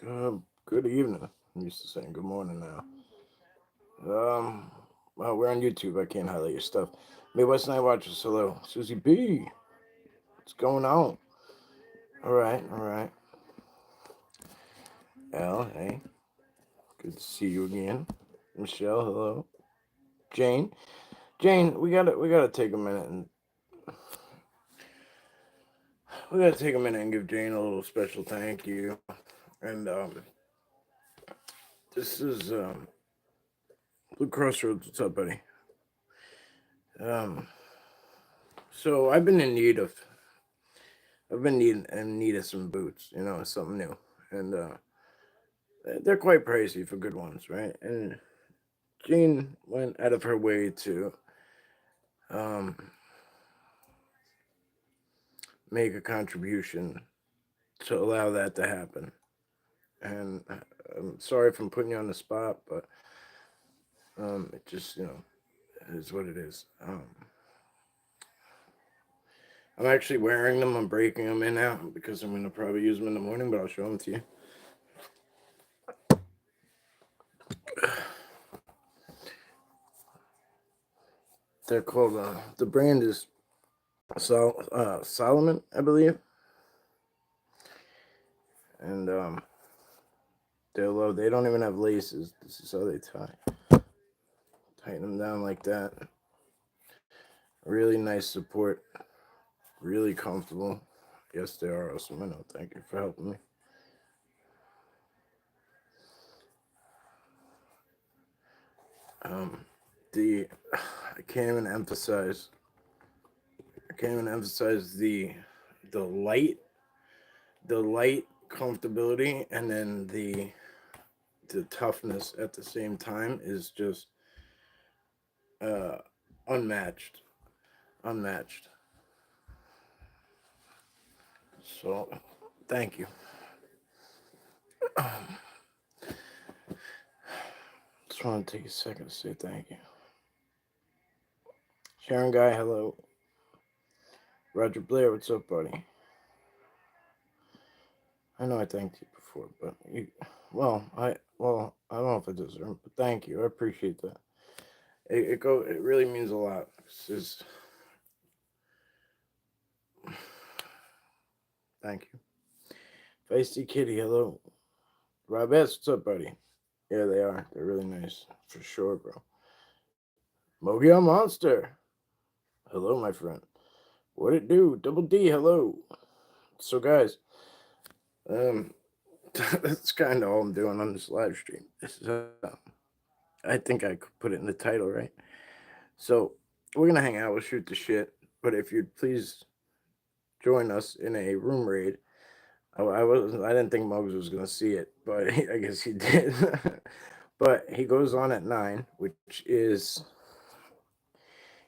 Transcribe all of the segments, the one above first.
Good evening. I'm used to saying good morning now. Well, we're on YouTube. I can't highlight your stuff. Midwest Night Watchers, hello. Susie B, what's going on? All right, all right. Al, hey, good to see you again. Michelle, hello. Jane, Jane, we gotta take a minute and give Jane a little special thank you. And this is Blue Crossroads. What's up, buddy? Um, so I've been in need of some boots, something new, and they're quite pricey for good ones, right? And Jean went out of her way to um, make a contribution to allow that to happen. And I'm sorry if I'm putting you on the spot, but it just is what it is. I'm actually wearing them. I'm breaking them in now because I'm gonna probably use them in the morning, but I'll show them to you. They're called the brand is Solomon, I believe, and they're low. They don't even have laces. This is how they tie. Tighten them down like that. Really nice support. Really comfortable. Yes, they are awesome. I know. Thank you for helping me. Um, the I can't even emphasize. I can't even emphasize the light, the light comfortability, and then the toughness at the same time is just uh unmatched. Unmatched. So, thank you. Just want to take a second to say thank you. Sharon Guy, hello. Roger Blair, what's up, buddy? I know I thanked you before, but I don't know if I deserve it, but thank you. I appreciate that. It really means a lot. It's just, thank you. Feisty Kitty, hello. Rob S, what's up, buddy? Yeah, they are. They're really nice for sure, bro. Mogia Monster, hello, my friend. What it do? Double D, hello. So, guys, um, that's kind of all I'm doing on this live stream. This is, I think I could put it in the title, right? So, we're gonna hang out. We'll shoot the shit. But if you'd please join us in a room raid, I didn't think Muggs was gonna see it, but I guess he did. But he goes on at 9, which is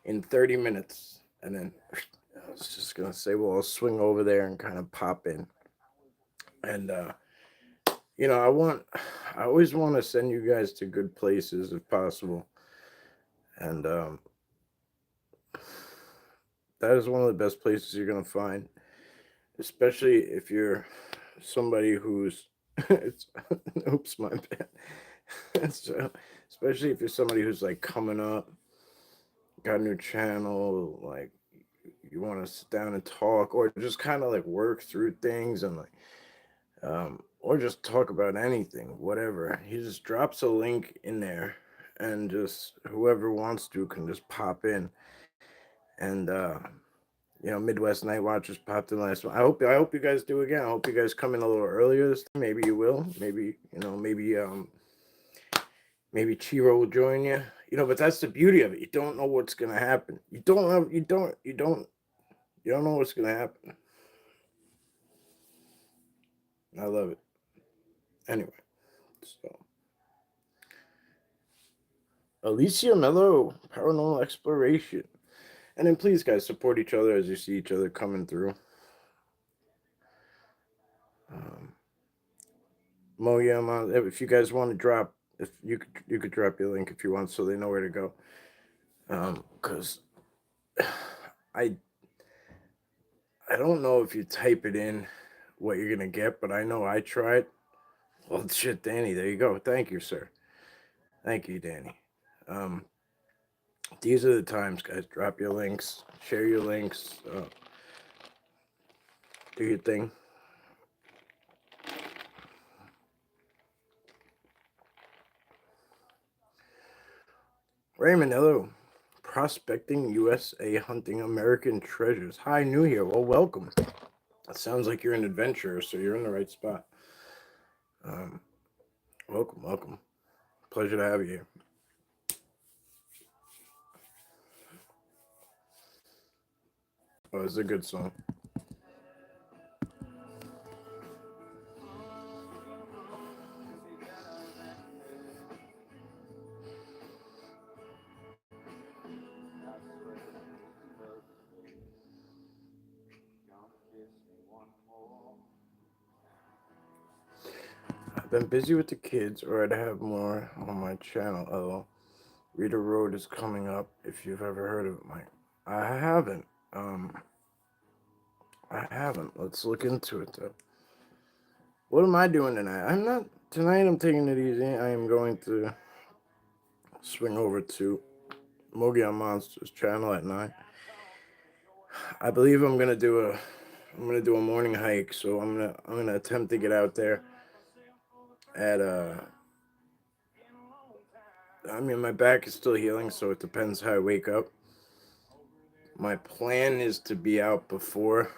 in 30 minutes, and then I was just gonna say, well, I'll swing over there and kind of pop in, and you know, I always want to send you guys to good places if possible, and that is one of the best places you're gonna find, especially if you're somebody who's it's, oops, my bad. So, especially if you're somebody who's like coming up, got a new channel, like you want to sit down and talk, or just kind of like work through things and like or just talk about anything, whatever. He just drops a link in there, and just whoever wants to can just pop in. And Midwest Night Watchers popped in last one. I hope you guys do again. I hope you guys come in a little earlier this time. Maybe you will. Maybe Chiro will join you. But that's the beauty of it. You don't know what's gonna happen. You don't know what's gonna happen. I love it. Anyway, so Alicia Mello, Paranormal Exploration. And then please, guys, support each other as you see each other coming through. Um, Moyama, if you guys want to drop, if you could drop your link if you want, so they know where to go. Because I I don't know if you type it in what you're gonna get, but I know I tried. Well, shit, Danny, there you go. Thank you, sir. Thank you, Danny. Um, these are the times, guys. Drop your links, share your links, do your thing. Raymond, hello. Prospecting USA, hunting American treasures. Hi, new here. Well, welcome. That sounds like you're an adventurer, so you're in the right spot. Welcome, welcome. Pleasure to have you here. Oh, it's a good song. I've been busy with the kids, or I'd have more on my channel. Oh, Rita Road is coming up. If you've ever heard of it, Mike, I haven't. I haven't. Let's look into it though. What am I doing tonight? I'm not tonight. I'm taking it easy. I am going to swing over to Mogi on Monsters channel at 9. I believe I'm gonna do a morning hike. So I'm gonna attempt to get out there at I mean, my back is still healing, so it depends how I wake up. My plan is to be out before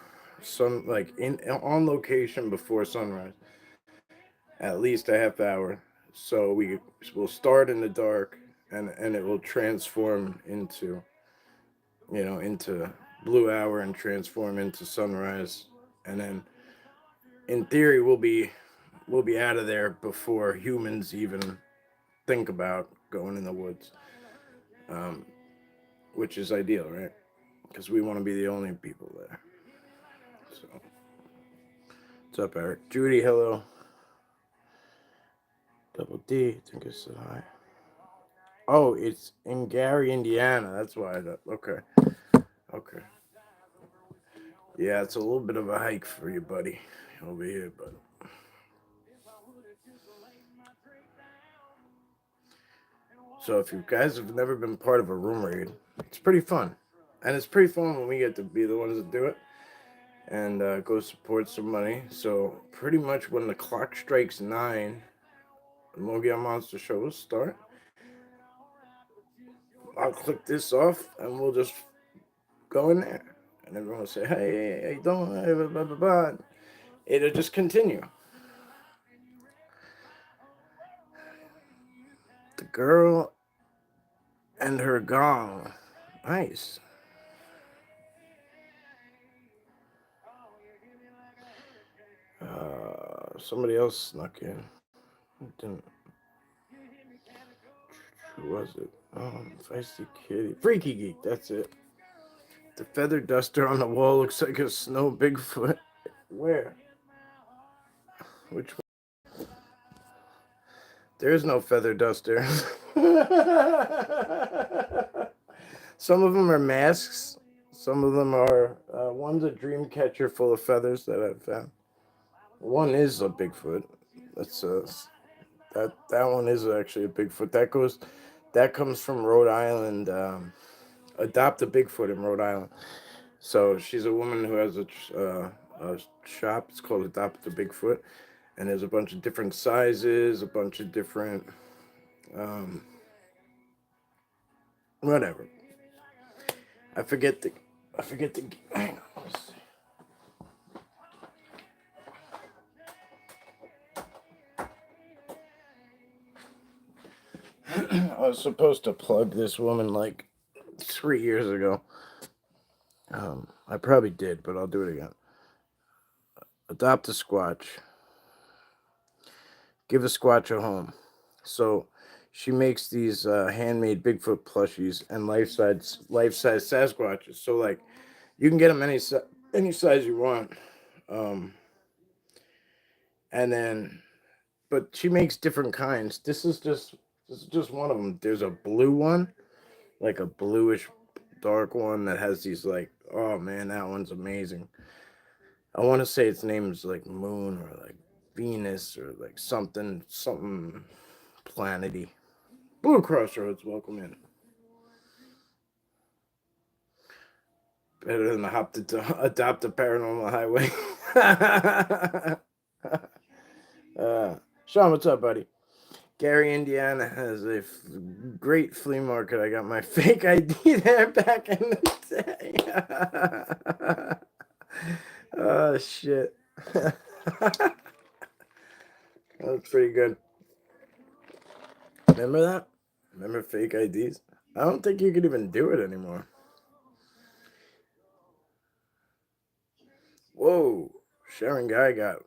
like on location before sunrise, at least a half hour. So we will start in the dark, and it will transform into, into blue hour and transform into sunrise, and then in theory we'll be out of there before humans even think about going in the woods, um, which is ideal, right? Because we want to be the only people there. So, what's up, Eric? Judy, hello. Double D, I think I said hi. Oh, it's in Gary, Indiana. That's why I thought. Okay. Okay. Yeah, it's a little bit of a hike for you, buddy, over here, but. So if you guys have never been part of a room raid, it's pretty fun. And it's pretty fun when we get to be the ones that do it and go support somebody. So pretty much when the clock strikes 9, the Mogi Monster Show will start. I'll click this off and we'll just go in there. And everyone will say, hey, how you doing? Blah, blah, blah, blah. It'll just continue. The girl and her gong. Nice. Somebody else snuck in. Didn't. Who was it? Feisty Kitty. Freaky Geek, that's it. The feather duster on the wall looks like a snow Bigfoot. Where? Which one? There is no feather duster. Some of them are masks. Some of them are. One's a dream catcher full of feathers that I've found. One is a Bigfoot. That's that one is actually a Bigfoot. That comes from Rhode Island. Adopt a Bigfoot in Rhode Island. So she's a woman who has a shop. It's called Adopt a Bigfoot, and there's a bunch of different sizes, a bunch of different, um, whatever. I forget the. Hang on. Let's see. I was supposed to plug this woman like 3 years ago. I probably did, but I'll do it again. Adopt a Squatch. Give a Squatch a home. So she makes these handmade Bigfoot plushies and life-size Sasquatches. So like you can get them any size you want. And then but she makes different kinds. This is just one of them. There's a blue one, like a bluish dark one that has these like, oh man, that one's amazing. I want to say its name is like Moon or like Venus or like something planety. Blue Crossroads, welcome in. Better than adopt a paranormal highway. Sean, what's up, buddy? Gary, Indiana has a great flea market. I got my fake ID there back in the day. Oh, shit. That's pretty good. Remember that? Remember fake IDs? I don't think you could even do it anymore. Whoa. Sharon Guy got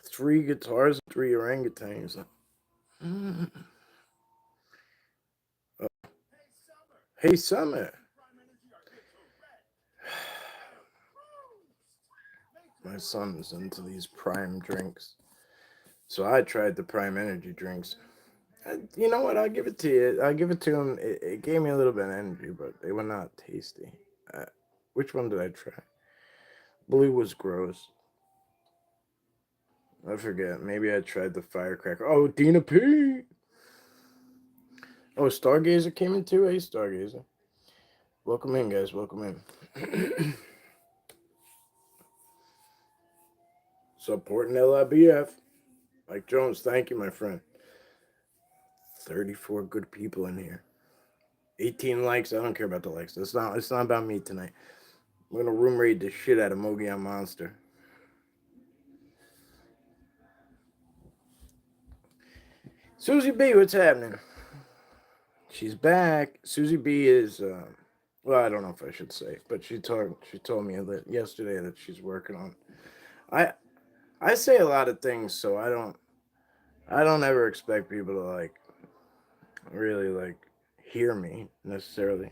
3 guitars, 3 orangutans. Hey, Summer. My son's into these Prime drinks. So I tried the Prime energy drinks. You know what? I'll give it to you. I'll give it to him. It gave me a little bit of energy, but they were not tasty. Which one did I try? Blue was gross. I forget. Maybe I tried the firecracker. Oh, Dina P. Oh, Stargazer came in too. Hey, Stargazer. Welcome in, guys. Welcome in. Supporting LIBF. Mike Jones, thank you, my friend. 34 good people in here. 18 likes. I don't care about the likes. It's not about me tonight. I'm gonna room raid the shit out of Mogollon Monster. Susie B, what's happening? She's back. Susie B is well, I don't know if I should say, but she told me that yesterday that she's working on. I say a lot of things, so I don't ever expect people to like really like hear me necessarily.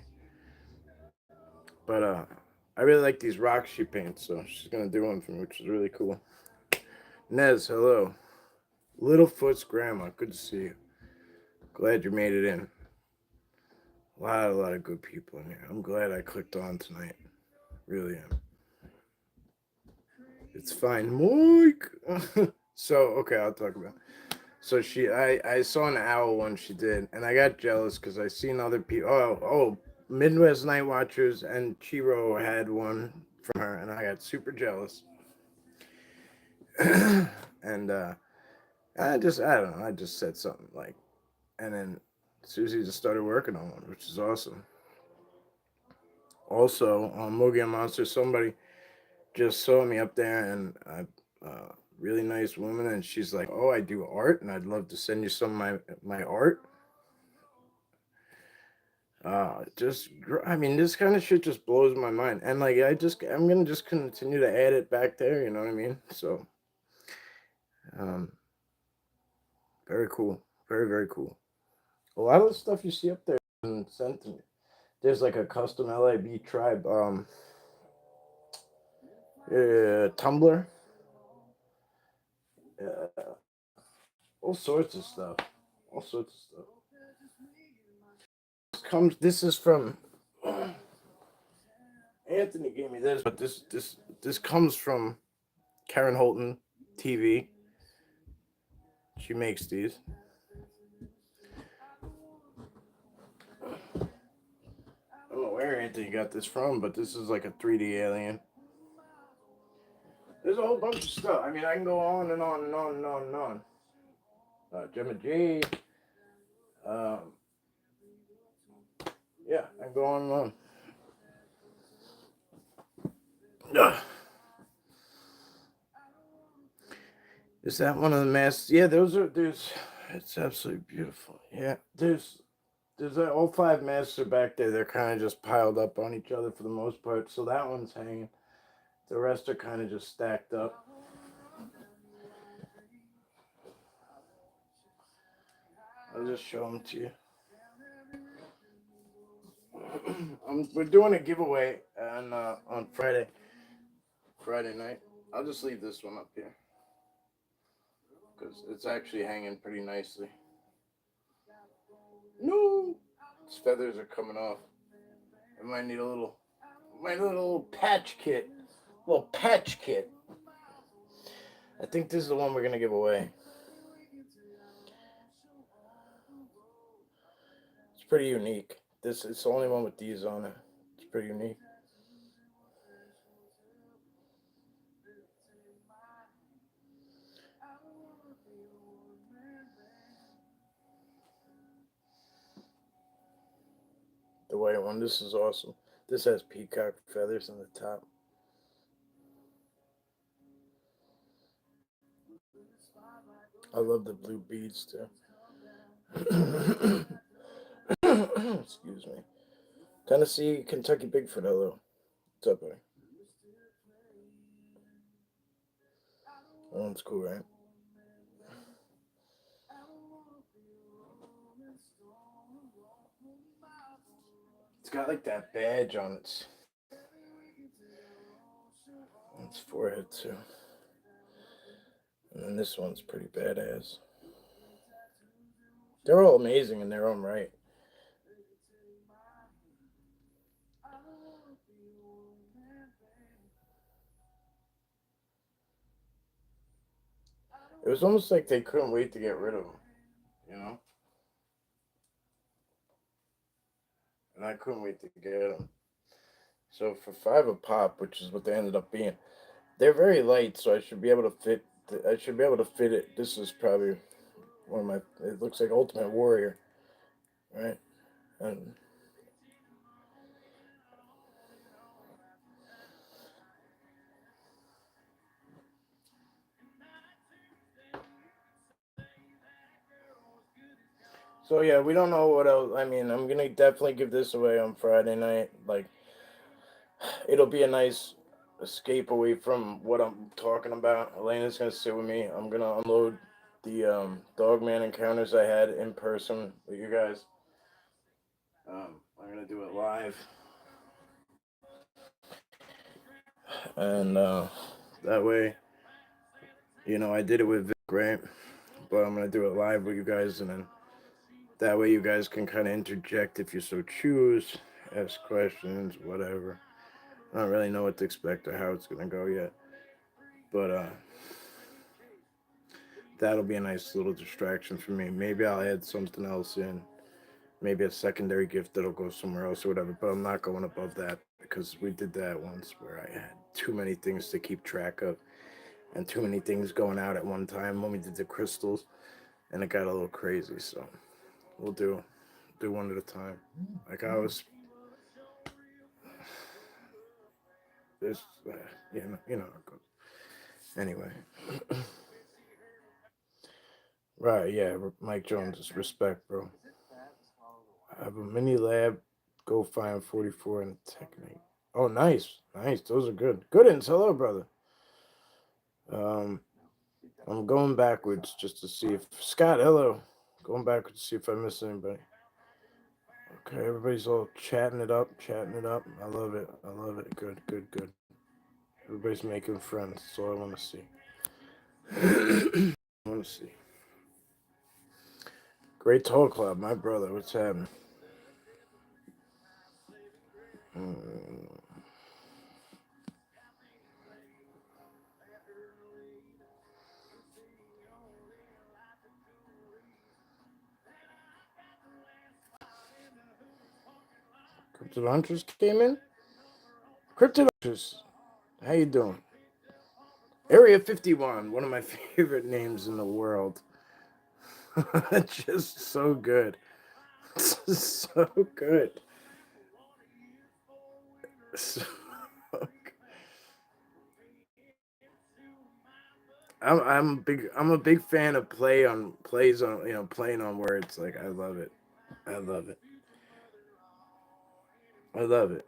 But I really like these rocks she paints, so she's gonna do one for me, which is really cool. Nez, hello. Littlefoot's grandma, good to see you. Glad you made it in. A lot of good people in here. I'm glad I clicked on tonight. Really am. It's fine, Mike. So okay, I'll talk about it. So I saw an owl one she did, and I got jealous because I seen other people. Oh, Midwest Night Watchers and Chiro had one from her, and I got super jealous. And I don't know. I just said something like, and then Susie just started working on one, which is awesome. Also, on Mogollon Monster, somebody just saw me up there, and a really nice woman, and she's like, "Oh, I do art, and I'd love to send you some of my art." I mean, this kind of shit just blows my mind, and like, I'm gonna just continue to add it back there. You know what I mean? So, um, very cool, very cool. A lot of the stuff you see up there is sent to me. There's like a custom LIB tribe Tumblr, all sorts of stuff, all sorts of stuff. This is from Anthony gave me this, but this comes from Karen Holton TV. She makes these. I don't know where Anthony got this from, but this is like a 3D alien. There's a whole bunch of stuff. I mean, I can go on and on and on and on and on. Gemma G. Yeah, I can go on and on. Is that one of the masks? Yeah, there's. It's absolutely beautiful. Yeah, there's all 5 masks are back there. They're kind of just piled up on each other for the most part. So that one's hanging. The rest are kind of just stacked up. I'll just show them to you. We're doing a giveaway on Friday night. I'll just leave this one up here because it's actually hanging pretty nicely. No, its feathers are coming off. It might need a little patch kit. Little patch kit. I think this is the one we're gonna give away. It's pretty unique. It's the only one with these on it. It's pretty unique. The white one. This is awesome. This has peacock feathers on the top. I love the blue beads too. Excuse me. Tennessee, Kentucky Bigfoot. Hello. What's up, buddy? That one's cool, right? It's got like that badge on its forehead too. And then this one's pretty badass. They're all amazing in their own right. It was almost like they couldn't wait to get rid of them, you know? And I couldn't wait to get them. So for $5 a pop, which is what they ended up being, they're very light, so I should be able to fit. I should be able to fit it. This is probably one of my. It looks like Ultimate Warrior, right? And so yeah, we don't know what else. I mean, I'm gonna definitely give this away on Friday night. Like, it'll be a nice escape away from what I'm talking about. Elena's gonna sit with me. I'm gonna unload the Dogman encounters I had in person with you guys. I'm gonna do it live, and that way, I did it with Vic, right? But I'm gonna do it live with you guys, and then that way you guys can kind of interject if you so choose, ask questions, whatever. I don't really know what to expect or how it's gonna go yet, but that'll be a nice little distraction for me. Maybe I'll add something else in, maybe a secondary gift that'll go somewhere else or whatever. But I'm not going above that because we did that once where I had too many things to keep track of and too many things going out at one time when we did the crystals, and it got a little crazy. So we'll do one at a time. Like I was, this, you know how it goes. Anyway, right? Yeah, Mike Jones is respect, bro. I have a mini lab. Go find 44 and technique. Oh, nice, nice. Those are good. Good ins. Hello, brother. Um, I'm going backwards just to see if Scott. Hello. Going backwards to see if I miss anybody. Okay, everybody's all chatting it up, chatting it up. I love it. I love it. Good, good, good. Everybody's making friends. That's all I want to see. I want to see. Great Talk Club, my brother. What's happening? Mm. Cryptid Hunters came in. Cryptid Hunters, how you doing? Area 51, one of my favorite names in the world. Just so good. So good. So, I'm a big fan of plays on playing on words. Like I love it. I love it. I love it.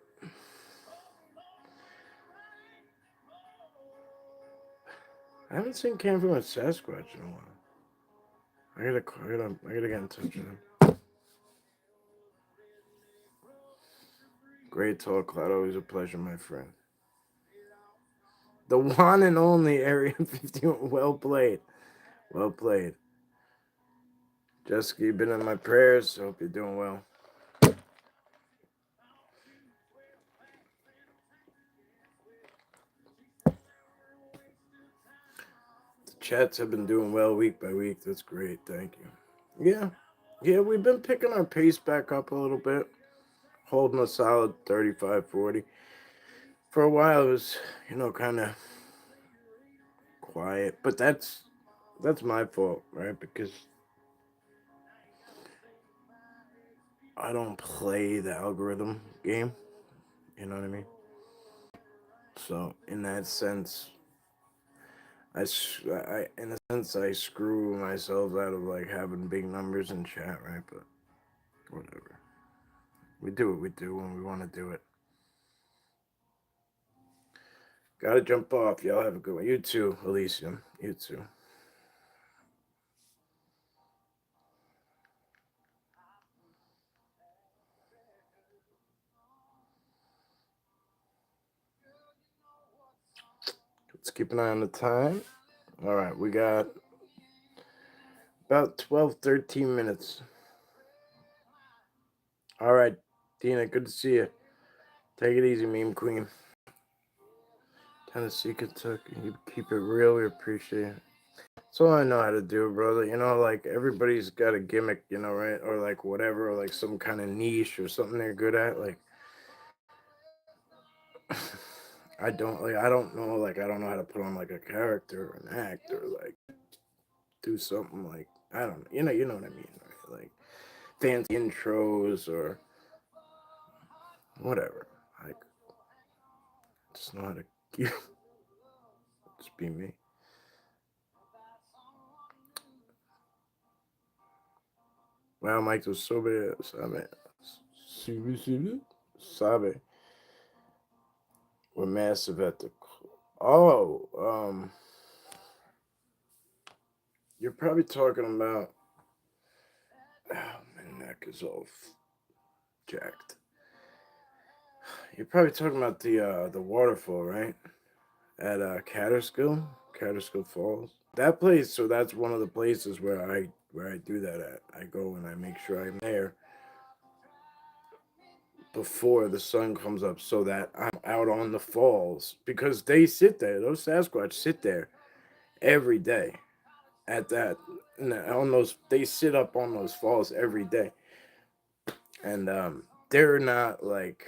I haven't seen Camping with Sasquatch in a while. I gotta get in touch with him. Great talk, Cloud. Always a pleasure, my friend. The one and only Area 51. Well played. Well played. Jessica, you've been in my prayers. Hope you're doing well. chats have been doing well week by week. That's great. Thank you. Yeah, we've been picking our pace back up a little bit, holding a solid 35, 40. For a while, it was, kind of quiet, but that's my fault, right? Because I don't play the algorithm game. You know what I mean? So in that sense, in a sense, I screw myself out of like having big numbers in chat, right? But whatever. We do what we do when we want to do it. Gotta jump off. Y'all have a good one. You too, Elysium. You too. Let's keep an eye on the time. All right, we got about 12, 13 minutes. All right, Tina, good to see you. Take it easy, meme queen. Tennessee, Kentucky. You keep it real. We appreciate it. That's all I know how to do, brother. Like everybody's got a gimmick, right? Or like whatever, or like some kind of niche or something they're good at. Like, I don't know. Like, I don't know how to put on like a character or an act or like do something like I don't know. You know what I mean, right? Like fancy intros or whatever. Like, just know how to just be me. Wow, Mike was so bad. Sabe. We're massive at the. Oh, you're probably talking about. Oh, my neck is all jacked. You're probably talking about the waterfall, right? At Catterskill Falls. That place. So that's one of the places where I do that at. I go and I make sure I'm there before the sun comes up, so that I'm out on the falls because they sit there. Those Sasquatch sit there every day at that on those. They sit up on those falls every day, and they're not like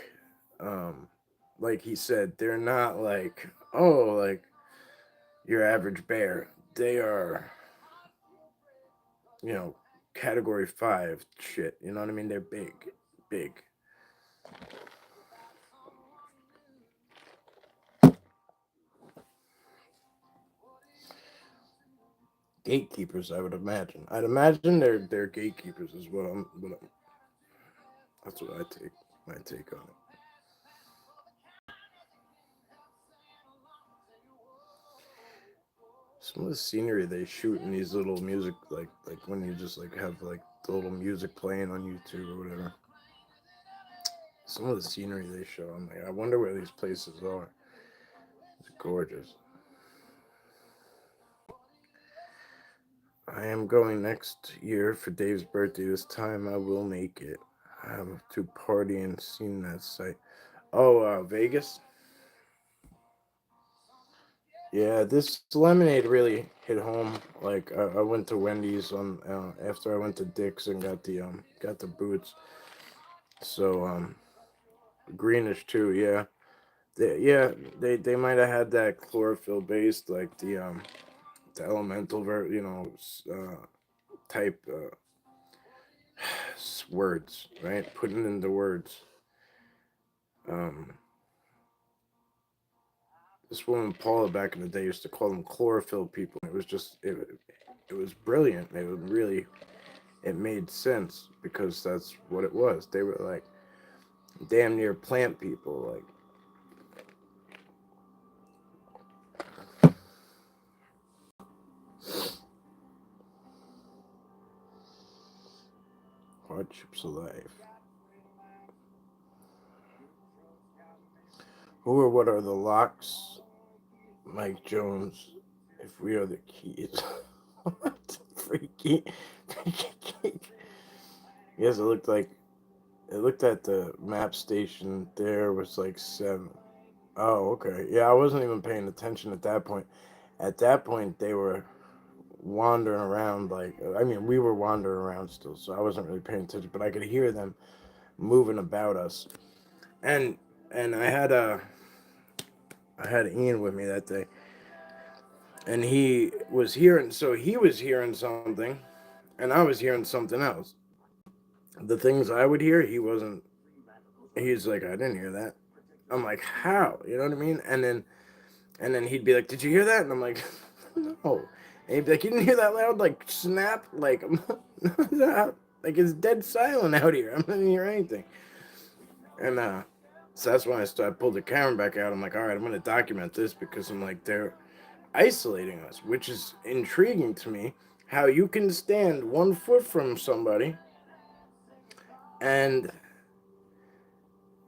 he said, they're not like like your average bear. They are, you know, category 5 shit. You know what I mean? They're big, big. Gatekeepers, I would imagine. I'd imagine they're gatekeepers as well. That's what I take. My take on it. Some of the scenery they shoot in these little music, like when you just like have like the little music playing on YouTube or whatever. Some of the scenery they show, I'm like, I wonder where these places are. It's gorgeous. I am going next year for Dave's birthday. This time I will make it. I have to party and seen that site. Oh, Vegas. Yeah, this lemonade really hit home. Like I went to Wendy's on after I went to Dick's and got the boots. So greenish too. Yeah, they might have had that chlorophyll based like the elemental type words, right? Putting into words. Um, this woman Paula back in the day used to call them chlorophyll people. It was brilliant. It made sense because that's what it was. They were like damn near plant people, like. Hardships of life. Who or what are the locks? Mike Jones. If we are the keys. What? Freaky. Yes, it looked at the map station. There was like 7. Oh, okay. Yeah, I wasn't even paying attention at that point. At that point, they were wandering around. Like, I mean, we were wandering around still, so I wasn't really paying attention, but I could hear them moving about us. And I had Ian with me that day, and he was hearing something, and I was hearing something else. The things I would hear, he wasn't. He's like, I didn't hear that. I'm like, how? You know what I mean? And then he'd be like, did you hear that? And I'm like, no. And he'd be like, you didn't hear that loud like snap? Like, like it's dead silent out here. I'm not hear anything. And so that's when I pulled the camera back out. I'm like, all right, I'm gonna document this because I'm like, they're isolating us, which is intriguing to me. How you can stand 1 foot from somebody and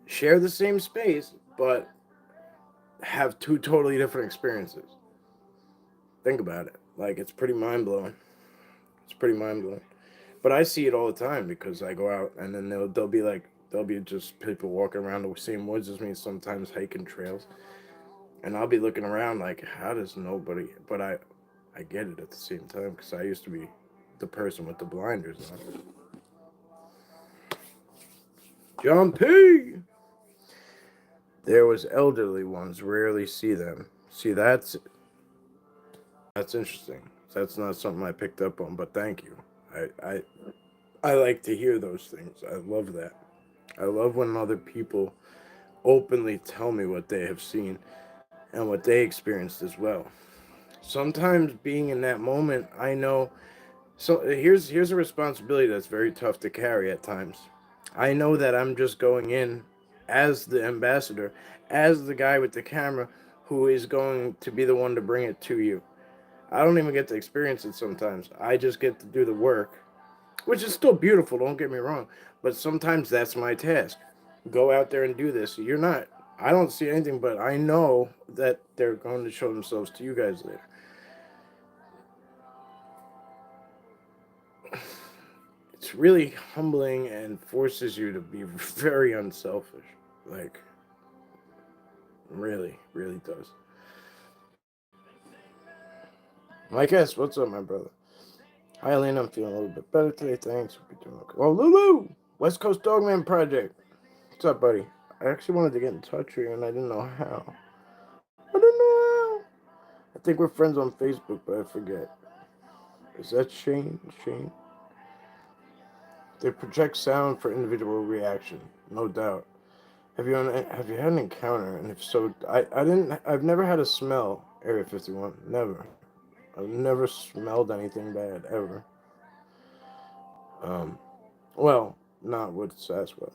share the same space, but have two totally different experiences. Think about it. Like, it's pretty mind blowing. It's pretty mind blowing. But I see it all the time because I go out and then they'll be just people walking around the same woods as me, sometimes hiking trails, and I'll be looking around like, how does nobody? But I get it at the same time because I used to be the person with the blinders on. John P. There was elderly ones. Rarely see them. See, that's interesting. That's not something I picked up on, but thank you. I like to hear those things. I love that. I love when other people openly tell me what they have seen and what they experienced as well. Sometimes being in that moment, I know. So here's a responsibility that's very tough to carry at times. I know that I'm just going in as the ambassador, as the guy with the camera who is going to be the one to bring it to you. I don't even get to experience it sometimes. I just get to do the work, which is still beautiful, don't get me wrong. But sometimes that's my task. Go out there and do this. You're not. I don't see anything, but I know that they're going to show themselves to you guys later. It's really humbling and forces you to be very unselfish. Like, really, really does. Like, S, what's up, my brother? Hi, Elaine. I'm feeling a little bit better today. Thanks. We're doing okay. Oh, Lulu! West Coast Dogman Project. What's up, buddy? I actually wanted to get in touch with you, and I didn't know how. I didn't know how. I think we're friends on Facebook, but I forget. Is that Shane? Shane? They project sound for individual reaction, no doubt. Have you had an encounter? And if so, I didn't. I've never had a smell. Area 51. Never. I've never smelled anything bad ever. Um, well, not with Sasquatch.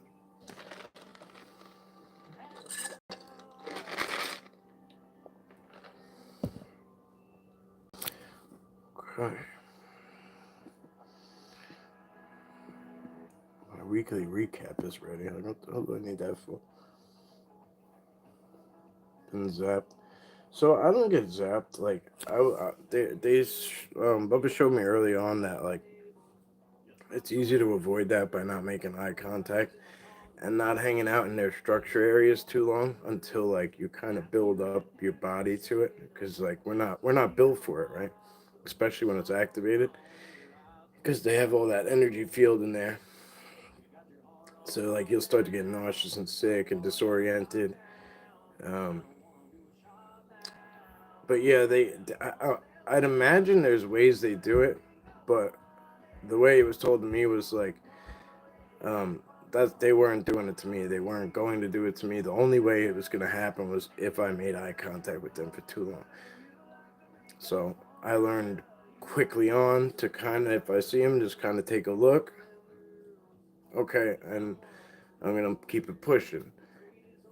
Okay. My weekly recap is ready. Like, what the hell do I need that for? Been zapped. So I don't get zapped. Like Bubba showed me early on that like it's easy to avoid that by not making eye contact and not hanging out in their structure areas too long until like you kind of build up your body to it because like we're not built for it, right? Especially when it's activated because they have all that energy field in there. So like you'll start to get nauseous and sick and disoriented. Um, but yeah, I'd imagine there's ways they do it, but the way it was told to me was like that they weren't doing it to me. They weren't going to do it to me. The only way it was going to happen was if I made eye contact with them for too long. So I learned quickly on to kind of, if I see them, just kind of take a look. Okay, and I'm going to keep it pushing.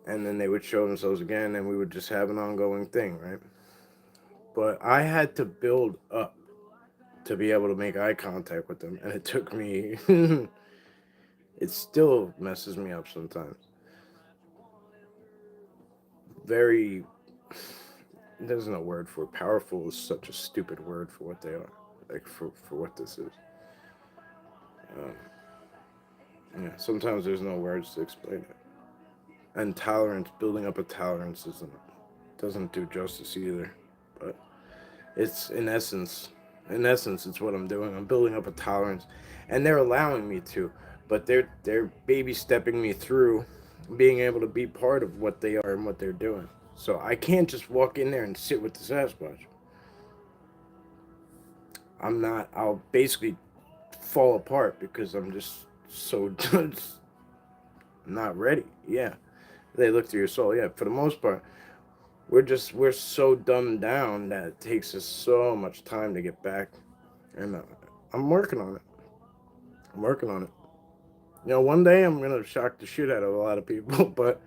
And then they would show themselves again, and we would just have an ongoing thing, right? But I had to build up to be able to make eye contact with them, and it took me. It still messes me up sometimes. Very, there's no word for it. Powerful is such a stupid word for what they are, like for what this is. Um, yeah, sometimes there's no words to explain it. And tolerance, building up a tolerance doesn't do justice either. But it's in essence. In essence, it's what I'm doing. I'm building up a tolerance, and they're allowing me to, but they're baby stepping me through being able to be part of what they are and what they're doing. So I can't just walk in there and sit with the Sasquatch. I'm not. I'll basically fall apart because I'm just so not ready. Yeah, they look through your soul. Yeah, for the most part, we're so dumbed down that it takes us so much time to get back, and I'm working on it. I'm working on it. One day I'm gonna shock the shit out of a lot of people, but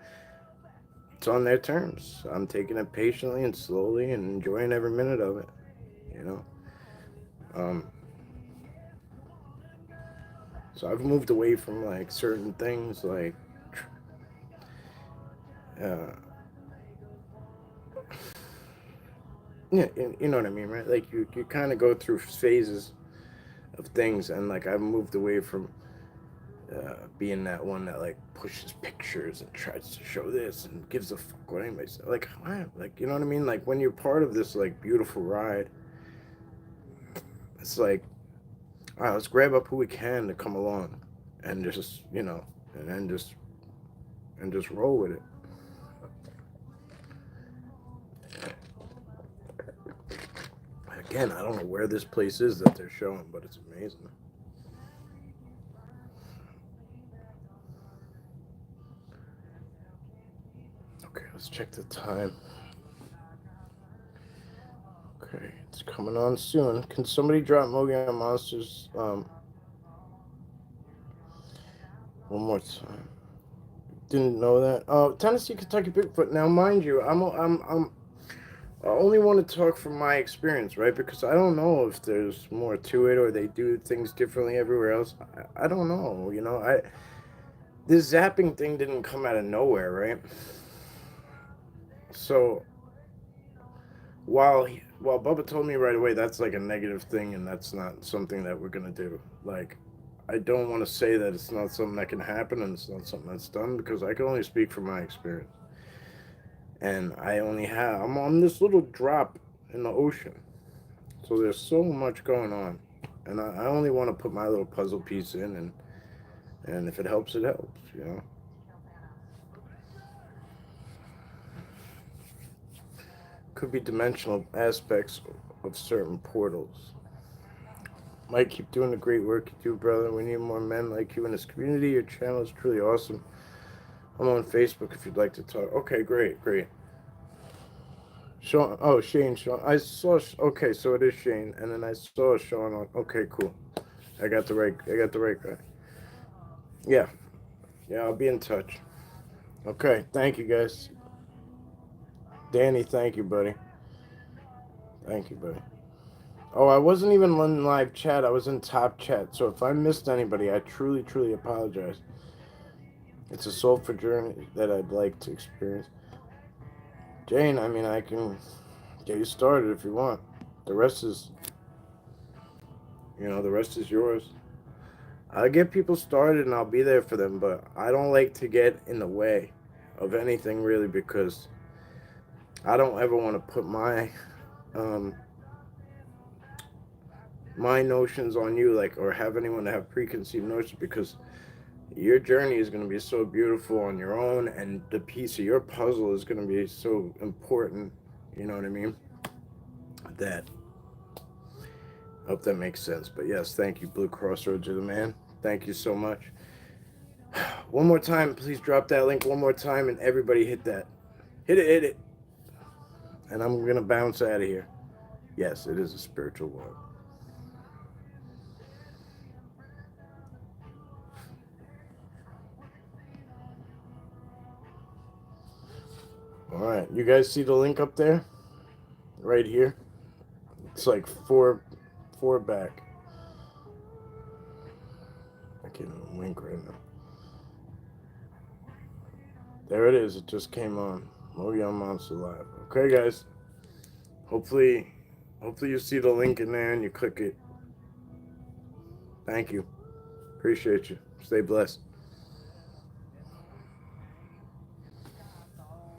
it's on their terms. I'm taking it patiently and slowly and enjoying every minute of it. You know. Um, so I've moved away from like certain things, like uh, yeah, you know what I mean, right? Like you kind of go through phases of things, and like I've moved away from being that one that like pushes pictures and tries to show this and gives a fuck what anybody says. Like, like you know what I mean? Like when you're part of this like beautiful ride, it's like, all right, let's grab up who we can to come along, and just and then just roll with it. Again, I don't know where this place is that they're showing, but it's amazing. Okay, let's check the time. Okay, it's coming on soon. Can somebody drop Mogollon Monsters one more time? Didn't know that. Oh, Tennessee, Kentucky Bigfoot. Now, mind you, I only want to talk from my experience, right? Because I don't know if there's more to it or they do things differently everywhere else. I don't know. This zapping thing didn't come out of nowhere, right? So while Bubba told me right away that's like a negative thing and that's not something that we're gonna do. Like, I don't want to say that it's not something that can happen and it's not something that's done because I can only speak from my experience. And I'm on this little drop in the ocean. So there's so much going on. And I only want to put my little puzzle piece in and if it helps, it helps. Could be dimensional aspects of certain portals. Mike, keep doing the great work you do, brother. We need more men like you in this community. Your channel is truly awesome. I'm on Facebook if you'd like to talk. Okay, great, great. Sean, oh, Sean. Okay, so it is Shane, and then I saw Sean on. Okay, cool. I got the right guy. Yeah, yeah, I'll be in touch. Okay, thank you guys. Danny, thank you, buddy. Thank you, buddy. Oh, I wasn't even in live chat. I was in top chat. So if I missed anybody, I truly, truly apologize. It's a soulful journey that I'd like to experience. Jane, I mean, I can get you started if you want. The rest is, the rest is yours. I'll get people started and I'll be there for them, but I don't like to get in the way of anything really because I don't ever want to put um, my notions on you, like, or have anyone have preconceived notions because your journey is going to be so beautiful on your own and the piece of your puzzle is going to be so important, you know what I mean? That I hope that makes sense. But yes, thank you, Blue Crossroads, you're the man. Thank you so much. One more time, please drop that link one more time and everybody hit that. Hit it. And I'm going to bounce out of here. Yes, it is a spiritual walk. All right, you guys see the link up there? Right here? It's like four back. I can't even wink right now. There it is. It just came on. Mogollon Monster Live. Okay, guys. Hopefully you see the link in there and you click it. Thank you. Appreciate you. Stay blessed.